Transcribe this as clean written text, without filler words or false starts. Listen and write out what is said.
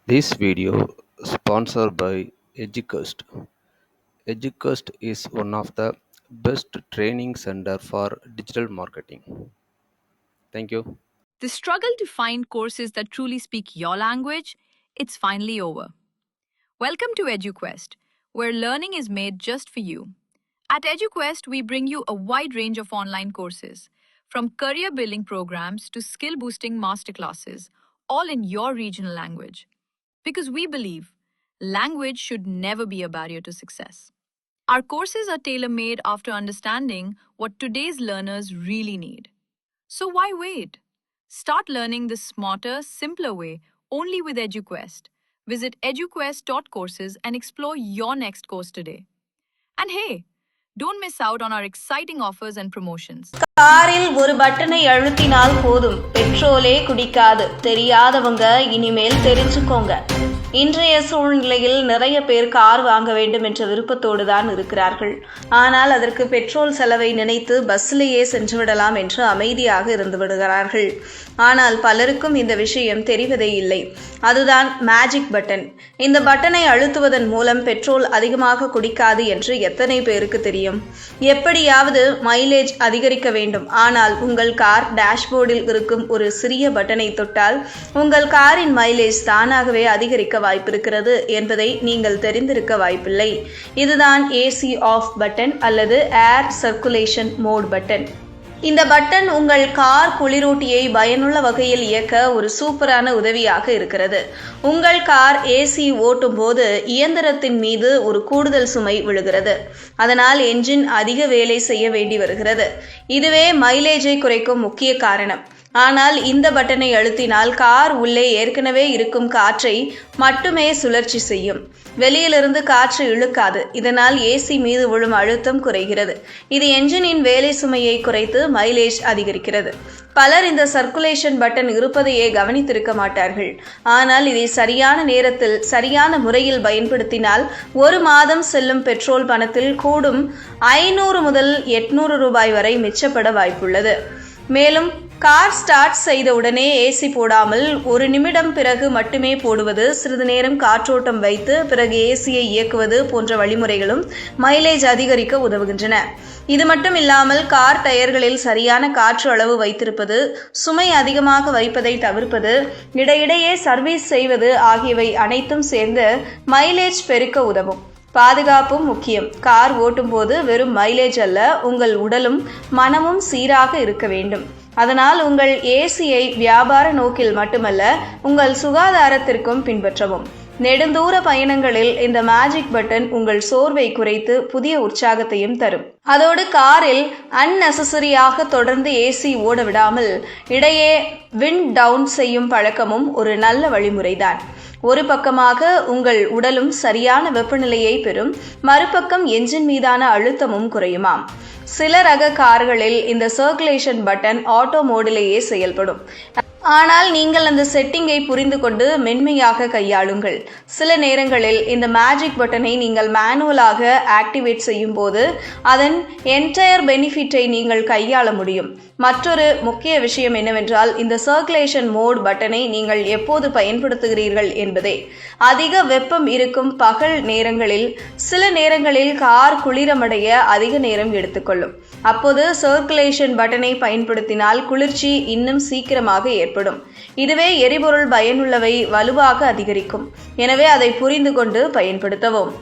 This video sponsored by Educast. Educast is one of the best training center for digital marketing. Thank you. The struggle to find courses that truly speak your language, it's finally over. Welcome to EduQuest, where learning is made just for you. At EduQuest, we bring you a wide range of online courses, from career building programs to skill boosting masterclasses, all in your regional language. Because we believe language should never be a barrier to success. Our courses are tailor made after understanding what today's learners really need. So why wait? Start learning the smarter, simpler way only with EduQuest. Visit eduquest.courses and explore your next course today. And hey, don't miss out on our exciting offers and promotions. காரில் ஒரு பட்டனை அழுத்தினால் போதும், பெட்ரோலே குடிக்காது. தெரியாதவங்க இனிமேல் தெரிஞ்சுக்கோங்க. இன்றைய சூழ்நிலையில் நிறைய பேர் கார் வாங்க வேண்டும் என்ற விருப்பத்தோடு தான் இருக்கிறார்கள். ஆனால் அதற்கு பெட்ரோல் செலவை நினைத்து பஸ்ஸிலேயே சென்று விடலாம் என்று அமைதியாக இருந்து விடுகிறார்கள். ஆனால் பலருக்கும் இந்த விஷயம் தெரிவதே இல்லை. அதுதான் மேஜிக் பட்டன். இந்த பட்டனை அழுத்துவதன் மூலம் பெட்ரோல் அதிகமாக குடிக்காது என்று எத்தனை பேருக்கு தெரியும்? எப்படியாவது மைலேஜ் அதிகரிக்க வேண்டும். ஆனால் உங்கள் கார் டேஷ்போர்டில் இருக்கும் ஒரு சிறிய பட்டனை தொட்டால் உங்கள் காரின் மைலேஜ் தானாகவே அதிகரிக்க வாய்ப்பிருக்கிறது என்பதை நீங்கள் தெரிந்திருக்க வாய்ப்பில்லை. இதுதான் ஏசி ஆஃப் பட்டன் அல்லது ஏர் சர்க்குலேஷன் மோட் பட்டன். இந்த பட்டன் உங்கள் கார் குளிரூட்டியை பயனுள்ள வகையில் இயக்க ஒரு சூப்பரான உதவியாக இருக்கிறது. உங்கள் கார் ஏசி ஓட்டும் போது இயந்திரத்தின் மீது ஒரு கூடுதல் சுமை விழுகிறது. அதனால் என்ஜின் அதிக வேலை செய்ய வேண்டி வருகிறது. இதுவே மைலேஜை குறைக்கும் முக்கிய காரணம். ஆனால் இந்த பட்டனை அழுத்தினால் கார் உள்ளே ஏற்கனவே இருக்கும் காற்றை மட்டுமே சுழற்சி செய்யும். வெளியிலிருந்து காற்று இழுக்காது. இதனால் ஏசி மீது விழும் அழுத்தம் குறைகிறது. இது என்ஜினின் வேலை சுமையை குறைத்து மைலேஜ் அதிகரிக்கிறது. பலர் இந்த சர்க்குலேஷன் பட்டன் இருப்பதையே கவனித்திருக்க மாட்டார்கள். ஆனால் இதை சரியான நேரத்தில் சரியான முறையில் பயன்படுத்தினால் ஒரு மாதம் செல்லும் பெட்ரோல் பணத்தில் கூடும் 500 முதல் 800 ரூபாய் வரை மிச்சப்பட வாய்ப்புள்ளது. மேலும் கார் ஸ்டார்ட் செய்த உடனே ஏசி போடாமல் 1 நிமிடம் பிறகு மட்டுமே போடுவது, சிறிது நேரம் காற்றோட்டம் வைத்து பிறகு ஏசியை இயக்குவது போன்ற வழிமுறைகளும் மைலேஜ் அதிகரிக்க உதவுகின்றன. இது மட்டும் இல்லாமல் கார் டயர்களில் சரியான காற்று அளவு வைத்திருப்பது, சுமை அதிகமாக வைப்பதை தவிர்ப்பது, இடையிடையே சர்வீஸ் செய்வது ஆகியவை அனைத்தும் சேர்ந்து மைலேஜ் பெருக்க உதவும். பாதுகாப்பும் முக்கியம். கார் ஓட்டும் போது வெறும் மைலேஜ் அல்ல, உங்கள் உடலும் மனமும் சீராக இருக்க வேண்டும். அதனால் உங்கள் ஏசியை வியாபார நோக்கில் மட்டுமல்ல, உங்கள் சுகாதாரத்திற்கும் பின்பற்றவும். நெடுந்தூர பயணங்களில் இந்த மேஜிக் பட்டன் உங்கள் சோர்வை குறைத்து புதிய உற்சாகத்தையும் தரும். அதோடு காரில் அன்னெசரியாக தொடர்ந்து ஏசி ஓட விடாமல் இடையே விண்ட் டவுன் செய்யும் பழக்கமும் ஒரு நல்ல வழிமுறைதான். ஒரு பக்கமாக உங்கள் உடலும் சரியான வெப்பநிலையை பெறும், மறுபக்கம் என்ஜின் மீதான அழுத்தமும் குறையுமாம். சில ரக கார்களில் இந்த சர்க்குலேஷன் பட்டன் ஆட்டோ மோடிலேயே செயல்படும். ஆனால் நீங்கள் அந்த செட்டிங்கை புரிந்து கொண்டு மென்மையாக கையாளுங்கள். சில நேரங்களில் இந்த மேஜிக் பட்டனை நீங்கள் மேனுவலாக ஆக்டிவேட் செய்யும் போது அதன் என்டையர் பெனிஃபிட்டை நீங்கள் கையாள முடியும். மற்றொரு முக்கிய விஷயம் என்னவென்றால், இந்த சர்க்குலேஷன் மோட் பட்டனை நீங்கள் எப்போது பயன்படுத்துகிறீர்கள் என்பதே. அதிக வெப்பம் இருக்கும் பகல் நேரங்களில் சில நேரங்களில் கார் குளிரமடைய அதிக நேரம் எடுத்துக்கொள்ளும். அப்போது சர்க்குலேஷன் பட்டனை பயன்படுத்தினால் குளிர்ச்சி இன்னும் சீக்கிரமாக ஏற்படும். இதுவே எரிபொருள் பயனுள்ளவை வலுவாக அதிகரிக்கும். எனவே அதை புரிந்து கொண்டு பயன்படுத்தவும்.